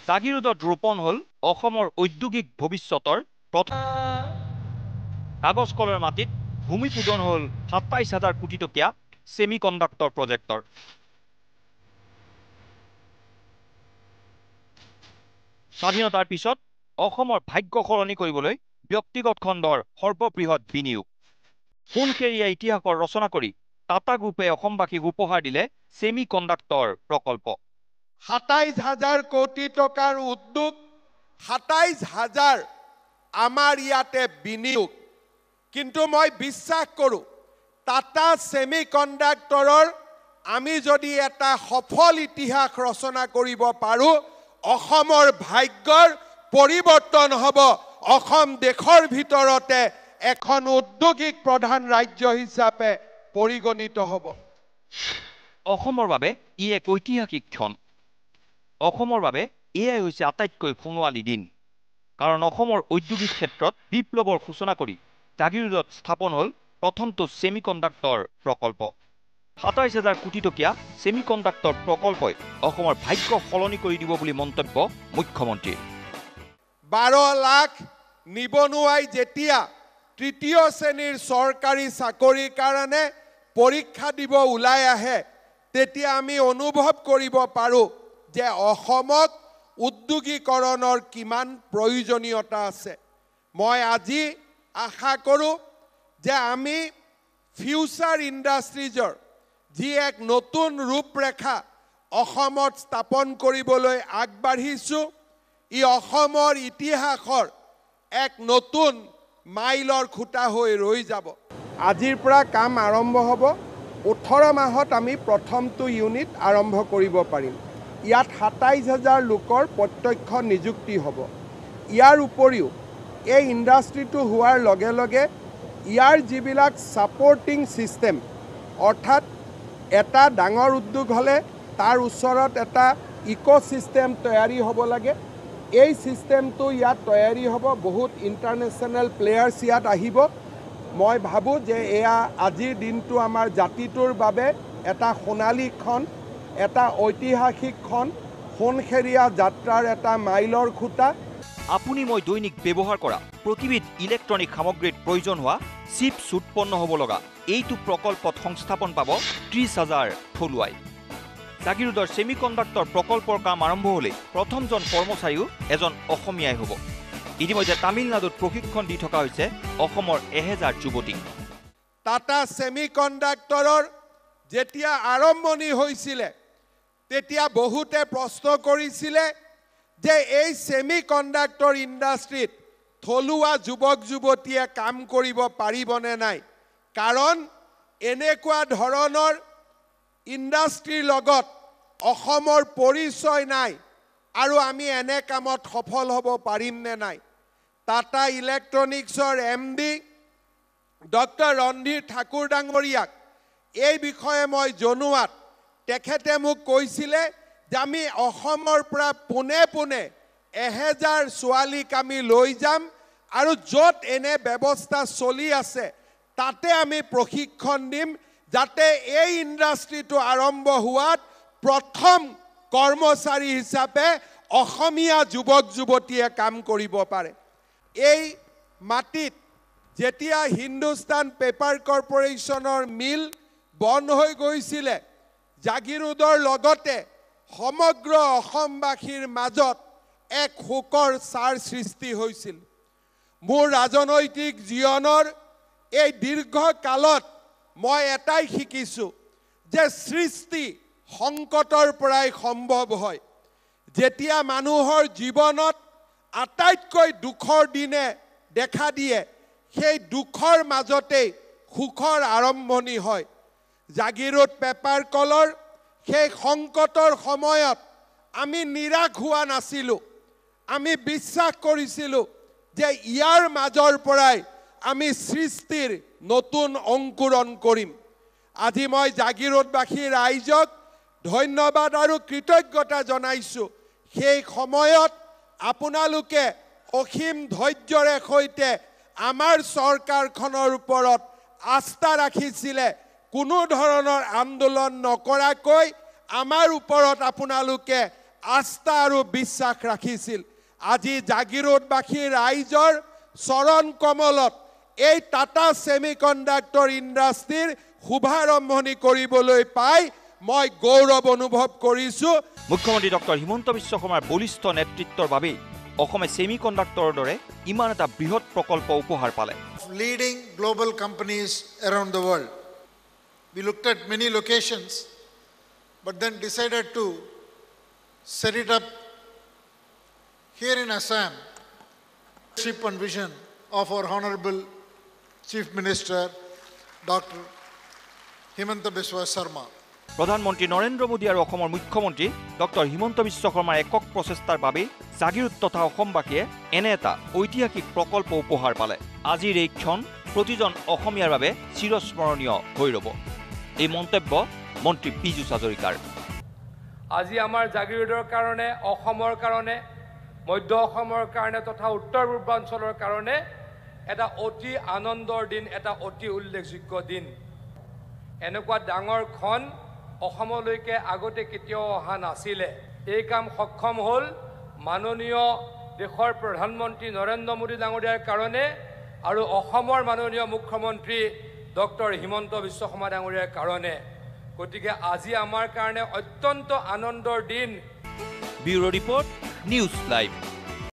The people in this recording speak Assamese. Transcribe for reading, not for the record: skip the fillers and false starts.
জাগিৰোডত ৰোপণ হ'ল অসমৰ ঔদ্যোগিক ভৱিষ্যতৰ প্ৰথম কাগজ কলৰ মাটিত ভূমিপূজন হ'ল ২৭,০০০ কোটি টকীয়া ছেমি কণ্ডাক্টৰ প্ৰজেক্টৰ। স্বাধীনতাৰ পিছত অসমৰ ভাগ্য সলনি কৰিবলৈ ব্যক্তিগত খণ্ডৰ সৰ্ববৃহৎ বিনিয়োগ। সোণসেৰীয়া ইতিহাসৰ ৰচনা কৰি টাটা গ্ৰুপে অসমবাসীক উপহাৰ দিলে ছেমি কণ্ডাক্টৰ প্ৰকল্প। ২৭,০০০ কোটি টকাৰ উদ্যোগ, ২৭,০০০ আমাৰ ইয়াতে বিনিয়োগ। কিন্তু মই বিশ্বাস কৰোঁ টাটা ছেমি কণ্ডাক্টৰৰ আমি যদি এটা সফল ইতিহাস ৰচনা কৰিব পাৰোঁ, অসমৰ ভাগ্যৰ পৰিৱৰ্তন হ'ব। অসম দেশৰ ভিতৰতে এখন ঔদ্যোগিক প্ৰধান ৰাজ্য হিচাপে পৰিগণিত হ'ব। অসমৰ বাবে ই এক ঐতিহাসিক ক্ষণ। অসমৰ বাবে এয়াই হৈছে আটাইতকৈ সোণোৱালী দিন। কাৰণ অসমৰ ঔদ্যোগিক ক্ষেত্ৰত বিপ্লৱৰ সূচনা কৰি জাগিৰোডত স্থাপন হ'ল প্ৰথমটো ছেমি কণ্ডাক্টৰ প্ৰকল্প। ২৭,০০০ কোটি টকীয়া ছেমি কণ্ডাক্টৰ প্ৰকল্পই অসমৰ ভাগ্য সলনি কৰি দিব বুলি মন্তব্য মুখ্যমন্ত্ৰীৰ। ১২ লাখ নিবনুৱাই যেতিয়া তৃতীয় শ্ৰেণীৰ চৰকাৰী চাকৰিৰ কাৰণে পৰীক্ষা দিব ওলাই আহে, তেতিয়া আমি অনুভৱ কৰিব পাৰোঁ যে অসমত উদ্যোগীকৰণৰ কিমান প্ৰয়োজনীয়তা আছে। মই আজি আশা কৰোঁ যে আমি ফিউচাৰ ইণ্ডাষ্ট্ৰিজৰ যি এক নতুন ৰূপৰেখা অসমত স্থাপন কৰিবলৈ আগবাঢ়িছোঁ, ই অসমৰ ইতিহাসৰ এক নতুন মাইলৰ খুঁটা হৈ ৰৈ যাব। আজিৰ পৰা কাম আৰম্ভ হ'ব। ১৮ মাহত আমি প্ৰথমটো ইউনিট আৰম্ভ কৰিব পাৰিম। ইয়াত ২৭,০০০ লোকৰ প্ৰত্যক্ষ নিযুক্তি হ'ব। ইয়াৰ উপৰিও এই ইণ্ডাষ্ট্ৰিটো হোৱাৰ লগে লগে ইয়াৰ যিবিলাক ছাপৰ্টিং ছিষ্টেম, অৰ্থাৎ এটা ডাঙৰ উদ্যোগ হ'লে তাৰ ওচৰত এটা ইক'ছিষ্টেম তৈয়াৰী হ'ব লাগে। এই ছিষ্টেমটো ইয়াত তৈয়াৰী হ'ব। বহুত ইণ্টাৰনেশ্যনেল প্লেয়াৰ্ছ ইয়াত আহিব। মই ভাবোঁ যে এয়া আজিৰ দিনটো আমাৰ জাতিটোৰ বাবে এটা সোণালী ক্ষণ, এটা ঐতিহাসিক ক্ষণ, সোণসেৰীয়া যাত্ৰাৰ এটা মাইলৰ খুঁটা। আপুনি মই দৈনিক ব্যৱহাৰ কৰা প্ৰতিবিধ ইলেক্ট্ৰনিক সামগ্ৰীত প্ৰয়োজন হোৱা চিপছ উৎপন্ন হ'ব লগা এইটো প্ৰকল্পত সংস্থাপন পাব ৩০,০০০ থলুৱাই। জাগিৰোডৰ ছেমি কণ্ডাক্টৰ প্ৰকল্পৰ কাম আৰম্ভ হ'লেই প্ৰথমজন কৰ্মচাৰীও এজন অসমীয়াই হ'ব। ইতিমধ্যে তামিলনাডুত প্ৰশিক্ষণ দি থকা হৈছে অসমৰ ১০০০ যুৱতীক। টাটা ছেমি কণ্ডাক্টৰৰ যেতিয়া আৰম্ভণি হৈছিলে, তেতিয়া বহুতে প্ৰশ্ন কৰিছিলে যে এই ছেমি কণ্ডাক্টৰ ইণ্ডাষ্ট্ৰিত থলুৱা যুৱক যুৱতীয়ে কাম কৰিব পাৰিবনে নাই। কাৰণ এনেকুৱা ধৰণৰ ইণ্ডাষ্ট্ৰিৰ লগত অসমৰ পৰিচয় নাই আৰু আমি এনে কামত সফল হ'ব পাৰিম নে নাই। টাটা ইলেক্ট্ৰনিক্সৰ MD ডক্টৰ ৰণধীৰ ঠাকুৰ ডাঙৰীয়াক এই বিষয়ে মই জনোৱাত তেখেতে মোক কৈছিলে যে আমি অসমৰ পৰা পোনে পোনে ১০০০ ছোৱালীক আমি লৈ যাম আৰু য'ত এনে ব্যৱস্থা চলি আছে তাতে আমি প্ৰশিক্ষণ দিম, যাতে এই ইণ্ডাষ্ট্ৰিটো আৰম্ভ হোৱাত প্ৰথম কৰ্মচাৰী হিচাপে অসমীয়া যুৱক যুৱতীয়ে কাম কৰিব পাৰে। এই মাটিত যেতিয়া হিন্দুস্তান পেপাৰ কৰ্পোৰেশ্যনৰ মিল বন্ধ হৈ গৈছিলে, জাগিৰোডৰ লগতে সমগ্ৰ অসমবাসীৰ মাজত এক শোকৰ ছাৰ সৃষ্টি হৈছিল। মোৰ ৰাজনৈতিক জীৱনৰ এই দীৰ্ঘকালত মই এটাই শিকিছোঁ যে সৃষ্টি সংকটৰ পৰাই সম্ভৱ হয়। যেতিয়া মানুহৰ জীৱনত আটাইতকৈ দুখৰ দিনে দেখা দিয়ে, সেই দুখৰ মাজতেই সুখৰ আৰম্ভণি হয়। জাগিৰোড পেপাৰ কলৰ সেই সংকটৰ সময়ত আমি নিৰাশ হোৱা নাছিলোঁ। আমি বিশ্বাস কৰিছিলোঁ যে ইয়াৰ মাজৰ পৰাই আমি সৃষ্টিৰ নতুন অংকুৰণ কৰিম। আজি মই জাগিৰোডবাসী ৰাইজক ধন্যবাদ আৰু কৃতজ্ঞতা জনাইছোঁ। সেই সময়ত আপোনালোকে অসীম ধৈৰ্যৰে সৈতে আমাৰ চৰকাৰখনৰ ওপৰত আস্থা ৰাখিছিলে। কোনো ধৰণৰ আন্দোলন নকৰাকৈ আমাৰ ওপৰত আপোনালোকে আস্থা আৰু বিশ্বাস ৰাখিছিল আজি জাগিৰোডবাসীৰ ৰাইজৰ চৰণ কমলত এই টাটা সেমিকন্ডাক্টৰ ইণ্ডাষ্ট্ৰীৰ শুভাৰম্ভণি কৰিবলৈ পাই মই গৌৰৱ অনুভৱ কৰিছো মুখ্যমন্ত্ৰী ডক্টৰ হিমন্ত বিশ্ব শৰ্মাৰ বলিষ্ঠ নেতৃত্বৰ বাবে অসমে সেমিকন্ডাক্টৰৰ দৰে ইমান এটা বৃহৎ প্ৰকল্প উপহাৰ পালে leading global companies around the world. We looked at many locations, but then decided to set it up here in Assam. Leadership and vision of our Honorable Chief Minister, Dr. Himanta Biswa Sarma. প্ৰধানমন্ত্ৰী নৰেন্দ্ৰ মোদী আৰু অসমৰ মুখ্যমন্ত্ৰী ডক্টৰ হিমন্ত বিশ্ব শৰ্মাৰ একক প্ৰচেষ্টাৰ বাবে জাগিৰোড তথা অসমবাসীয়ে এনে এটা ঐতিহাসিক প্ৰকল্প উপহাৰ পালে আজিৰ এই ক্ষণ প্ৰতিজন অসমীয়াৰ বাবে চিৰস্মৰণীয় হৈ ৰ'ব এই মন্তব্য মন্ত্ৰী পীযুষ হাজৰিকাৰ আজি আমাৰ জাগিৰোডৰ কাৰণে অসমৰ কাৰণে মধ্য অসমৰ কাৰণে তথা উত্তৰ পূৰ্বাঞ্চলৰ কাৰণে এটা অতি আনন্দৰ দিন এটা অতি উল্লেখযোগ্য দিন এনেকুৱা ডাঙৰ খন অসমলৈকে আগতে কেতিয়াও অহা নাছিলে এই কাম সক্ষম হ'ল মাননীয় দেশৰ প্ৰধানমন্ত্ৰী নৰেন্দ্ৰ মোদী ডাঙৰীয়াৰ কাৰণে আৰু অসমৰ মাননীয় মুখ্যমন্ত্ৰী ডক্টৰ হিমন্ত বিশ্ব শৰ্মা ডাঙৰীয়াৰ কাৰণে গতিকে আজি আমাৰ কাৰণে অত্যন্ত আনন্দৰ দিন ব্যুৰো ৰিপৰ্ট নিউজ লাইভ